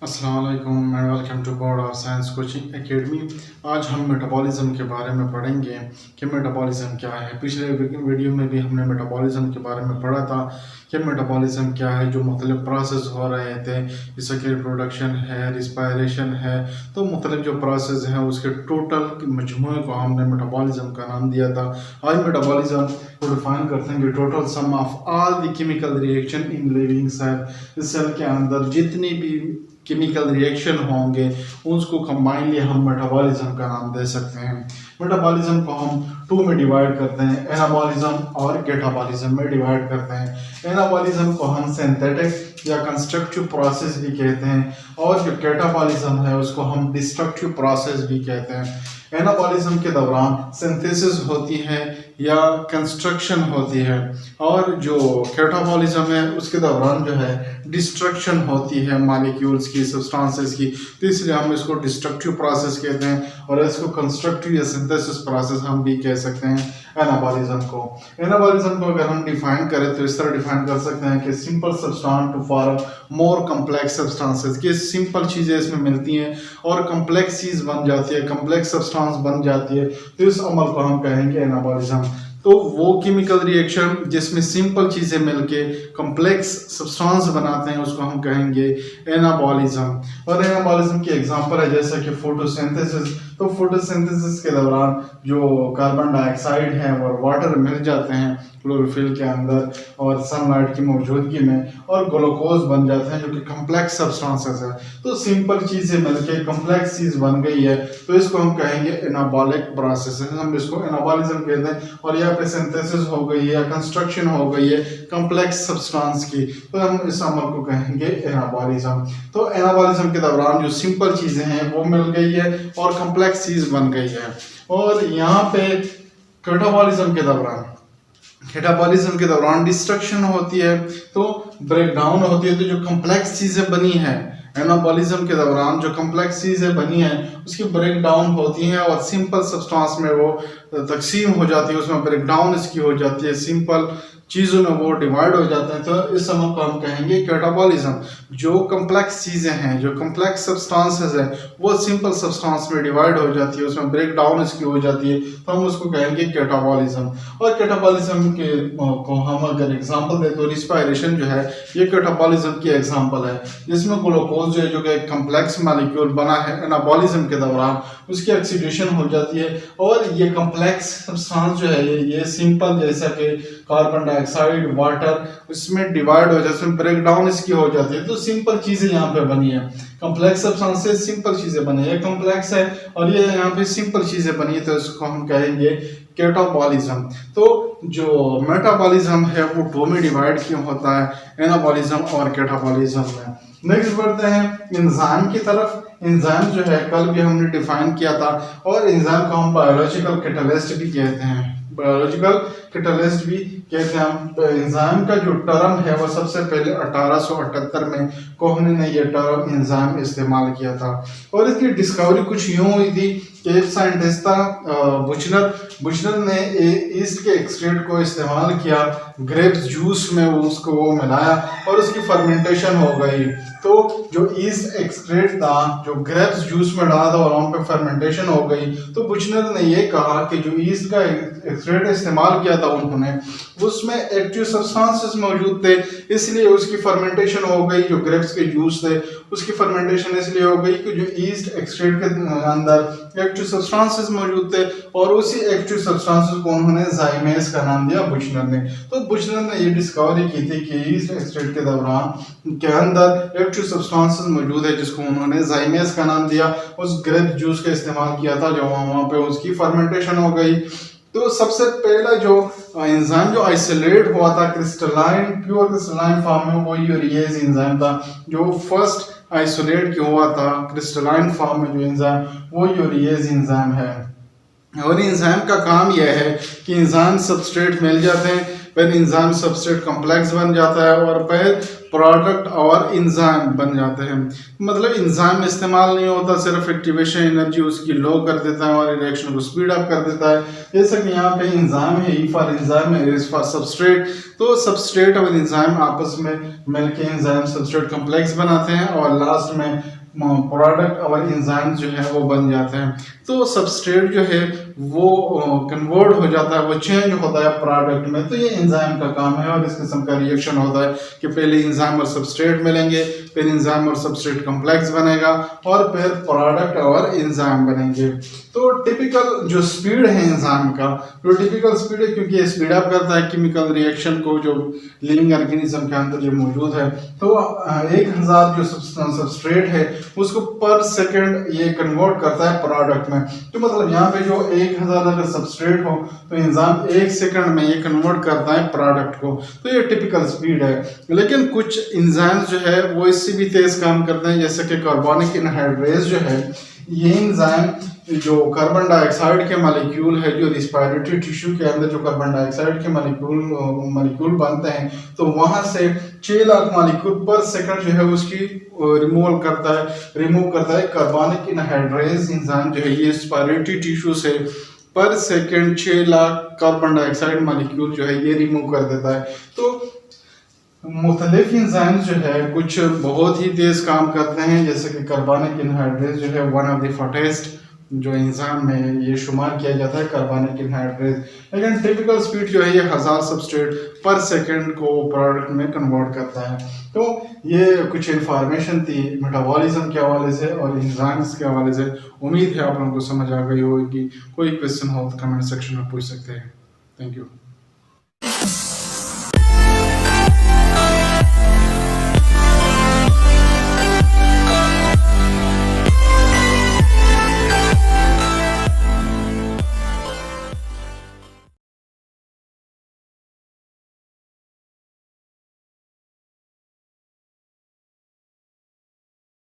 अस्सलाम वालेकुम and welcome to board of science coaching academy. आज हम मेटाबॉलिज्म के बारे में पढ़ेंगे कि मेटाबॉलिज्म क्या है। पिछले वीडियो में भी हमने मेटाबॉलिज्म के बारे में पढ़ा था कि मेटाबॉलिज्म क्या है, जो मुख्तलिफ प्रोसेस हो रहे थे, जैसे कि रिप्रोडक्शन है, रिस्पायरेशन है। तो मुख्तलिफ जो प्रोसेस हैं उसके टोटल मजमूए को हमने मेटाबॉलिज्म का नाम दिया था। आज मेटाबॉलिज्म को डिफाइन करते हैं कि total sum of all the chemical reaction in living cell. इस सेल के अंदर जितनी भी केमिकल रिएक्शन होंगे उसको कंबाइनली हम मेटाबॉलिज्म का नाम दे सकते हैं। मेटाबॉलिज्म को हम टू में डिवाइड करते हैं, एनाबॉलिज्म और कैटाबॉलिज्म में डिवाइड करते हैं। एनाबॉलिज्म को हम सिंथेटिक या कंस्ट्रक्टिव प्रोसेस भी कहते हैं और जो कैटाबॉलिज्म है उसको हम डिस्ट्रक्टिव प्रोसेस भी कहते हैं। एनाबॉलिज्म के दौरान सिंथेसिस होती है या कंस्ट्रक्शन होती है और जो कैटाबॉलिज्म है उसके दौरान जो है डिस्ट्रक्शन होती है मॉलिक्यूल्स की, सब्सटेंसेस की। तो इसलिए हम इसको डिस्ट्रक्टिव प्रोसेस कहते हैं और इसको कंस्ट्रक्टिव या सिंथेसिस प्रोसेस हम भी कह सकते हैं एनाबॉलिज्म को। एनाबॉलिज्म को अगर हम डिफाइन करें तो इस तरह डिफाइन कर सकते हैं कि simple substance to form more complex substances, कि सिंपल चीज़ें इसमें मिलती हैं और कम्प्लेक्स चीज़ बन जाती है, कम्प्लेक्स सब्सटेंस बन जाती है। तो इस अमल को हम कहेंगे एनाबॉलिज्म। तो वो केमिकल रिएक्शन जिसमें सिंपल चीज़ें मिलके कम्प्लेक्स सब्सटेंस बनाते हैं उसको हम कहेंगे एनाबॉलिज्म। और एनाबॉलिज्म की एग्जांपल है जैसे कि फोटोसिंथेसिस। तो फोटोसिंथेसिस के दौरान जो कार्बन डाइऑक्साइड है और वाटर मिल जाते हैं क्लोरोफिल के अंदर और सनलाइट की मौजूदगी में और ग्लूकोज बन जाते हैं जो कि कम्प्लेक्स सब्सटेंसेस है। तो सिंपल चीज़ें मिलके कम्प्लेक्स चीज़ बन गई है तो इसको हम कहेंगे एनाबॉलिक प्रोसेस, हम इसको एनाबॉलिज्म कहते हैं। और यहाँ पे सिंथेसिस हो गई है या कंस्ट्रक्शन हो गई है कम्प्लेक्स सब्सटेंस की, तो हम इस अमल को कहेंगे एनाबॉलिज्म। तो एनाबॉलिज्म के दौरान जो सिंपल चीज़ें हैं वो मिल गई है और कम्प्लेक्स चीज़ बन गई है। और यहाँ पे कैटाबॉलिज्म के दौरान डिस्ट्रक्शन होती है तो ब्रेकडाउन होती है। तो जो कम्प्लेक्स चीज़ें बनी है एनाबॉलिज्म के दौरान, जो कम्प्लेक्स चीज़ें बनी है उसकी ब्रेकडाउन होती हैं और सिंपल सब्सटेंस में वो तकसीम हो जाती है, उसमें ब्रेकडाउन इसकी हो जाती है, सिंपल चीज़ों में वो डिवाइड हो जाते हैं। तो इस समय को हम कहेंगे कैटाबॉलिज्म। जो कम्प्लेक्स चीज़ें हैं, जो कम्प्लेक्स सब्सटेंसेस हैं वो सिंपल सब्सटेंस में डिवाइड हो जाती है, उसमें ब्रेकडाउन इसकी हो जाती है, तो हम उसको कहेंगे कैटाबॉलिज्म। और कैटाबॉलिज्म के को हम अगर एग्जांपल दें तो रिस्पायरेशन जो है ये कैटाबॉलिज्म की एग्जांपल है, जिसमें ग्लूकोज जो कि एक कम्प्लेक्स मॉलिक्यूल बना है एनाबॉलिज्म के दौरान उसकी ऑक्सीडेशन हो जाती है और ये कम्प्लेक्स सब्सटेंस जो है ये सिंपल जैसा कि कार्बन डाइऑक्साइड, वाटर, उसमें डिवाइड हो जाती है, ब्रेक डाउन इसकी हो जाती है। तो सिंपल चीज़ें यहाँ पे बनी है, कम्प्लेक्स सब्सटेंसेस सिंपल चीज़ें बनी है, कम्प्लेक्स है और ये यहाँ पे सिंपल चीज़ें बनी है तो इसको हम कहेंगे कैटाबॉलिज्म। तो जो मेटाबॉलिज्म है वो दो में डिवाइड क्यों होता है, एनाबॉलिज्म और कैटाबॉलिज्म में। नेक्स्ट बढ़ते हैं एंजाइम की तरफ। एंजाइम जो है कल भी हमने डिफाइन किया था और एंजाइम को हम बायोलॉजिकल कैटलिस्ट भी कहते हैं, बायोलॉजिकल कैटलिस्ट भी कहते हैं हम। एंजाइम का जो टर्म है वो सबसे पहले 1878 में कोहने ने ये टर्म एंजाइम इस्तेमाल किया था और इसकी डिस्कवरी कुछ यूं हुई थी कि एक साइंटिस्ट था बुचनर ने ईस्ट के एक्सट्रैक्ट को इस्तेमाल किया, ग्रेप्स जूस में उसको वो मिलाया और उसकी फर्मेंटेशन हो गई। तो जो ईस्ट एक्सट्रैक्ट था जो ग्रेप्स जूस में डाला था और वहाँ पे फर्मेंटेशन हो गई। तो बुचनर ने ये कहा कि जो ईस्ट का एक्सट्रैक्ट इस्तेमाल किया था उन्होंने उसमें एक्टिव सब्सटेंसेस मौजूद थे, इसलिए उसकी फर्मेंटेशन हो गई। जो ग्रेप्स के जूस थे उसकी फर्मेंटेशन इसलिए हो गई कि जो ईस्ट एक्सट्रैक्ट के अंदर एक्टिव सब्सटेंसेस मौजूद थे और उसी एक्टिव सब्सटेंसेस को उन्होंने जाइमेस का नाम दिया बुचनर ने। तो बुचनर ने ये डिस्कवरी की थी कि ईस्ट एक्सट्रैक्ट के दौरान के अंदर एक्टिव सब्सटेंसेस मौजूद है जिसको उन्होंने जाइमेस का नाम दिया। उस ग्रेप जूस का इस्तेमाल किया था जो वहाँ पे उसकी फर्मेंटेशन हो गई। तो सबसे पहला जो एंजाइम जो आइसोलेट हुआ था क्रिस्टलाइन, प्योर क्रिस्टलाइन फॉर्म में, वो यूरिएज एंजाइम था जो फर्स्ट आइसोलेट क्यों हुआ था क्रिस्टलाइन फॉर्म में। जो एंजाइम वो यूरिएज एंजाइम है और एंजाइम का काम यह है कि एंजाइम सबस्ट्रेट मिल जाते हैं, फिर एंजाइम सबस्ट्रेट कॉम्प्लेक्स बन जाता है और फिर प्रोडक्ट और इंजाइम बन जाते हैं। मतलब इंजाइम इस्तेमाल नहीं होता, सिर्फ एक्टिवेशन एनर्जी उसकी लो कर देता है और रिएक्शन को स्पीड अप कर देता है। जैसे कि यहाँ पे इंजाइम है, ई फॉर इंजाइम है, इज फॉर सबस्ट्रेट। तो सबस्ट्रेट और इंजाइम आपस में मिलकर इंजाइम सबस्ट्रेट कॉम्प्लेक्स बनाते हैं और लास्ट में प्रोडक्ट और इंजाइम जो है वो बन जाते हैं। तो सबस्ट्रेट जो है वो कन्वर्ट हो जाता है, वो चेंज होता है प्रोडक्ट में। तो ये इंजाइम का काम है और इस किस्म का रिएक्शन होता है कि पहले इंजाइम और सबस्ट्रेट मिलेंगे, फिर इंजाइम और सबस्ट्रेट कॉम्प्लेक्स बनेगा और फिर प्रोडक्ट और इंजाइम बनेंगे। तो टिपिकल जो स्पीड है इंजाइम का, जो टिपिकल स्पीड है, क्योंकि ये स्पीड अप करता है केमिकल रिएक्शन को जो लिविंग ऑर्गेनिज्म के अंदर जो मौजूद है। तो 1000 जो सबस्ट्रेट है उसको पर सेकंड ये कन्वर्ट करता है प्रोडक्ट में। तो मतलब यहाँ पे जो 1000 अगर सबस्ट्रेट हो तो एंजाइम 1 सेकंड में ये कन्वर्ट करता है प्रोडक्ट को। तो ये टिपिकल स्पीड है। लेकिन कुछ एंजाइम्स जो है वो इससे भी तेज काम करते हैं, जैसे कि कार्बनिक एनहाइड्रेज जो है, ये एंजाइम जो कार्बन डाइऑक्साइड के मॉलिक्यूल है, जो रिस्पायरेटरी टिश्यू के अंदर जो कार्बन डाइऑक्साइड के मॉलिक्यूल बनते हैं, तो वहां से 6 लाख मॉलिक्यूल पर सेकंड जो है उसकी रिमूव करता है कार्बनिक एनहाइड्रेज एंजाइम जो है। ये रिस्पायरेटरी टिश्यू से पर second 6 lakh carbon dioxide molecule जो है ये रिमूव कर देता है। तो मुख्तलिफ एंजाइम्स जो है कुछ बहुत ही तेज काम करते हैं, जैसे कि कार्बनिक एनहाइड्रेज जो है वन ऑफ द फास्टेस्ट जो एंजाइम में ये शुमार किया जाता है कार्बनिक एनहाइड्रेज। लेकिन टिपिकल स्पीड जो है ये 1000 सबस्ट्रेट पर सेकंड को प्रोडक्ट में कन्वर्ट करता है। तो ये कुछ इंफॉर्मेशन थी मेटाबॉलिज्म के हवाले से और एंजाइम्स के हवाले से। उम्मीद है आप लोगों को समझ आ गई होगी। कोई क्वेश्चन हो तो कमेंट सेक्शन में पूछ सकते हैं। Thank you.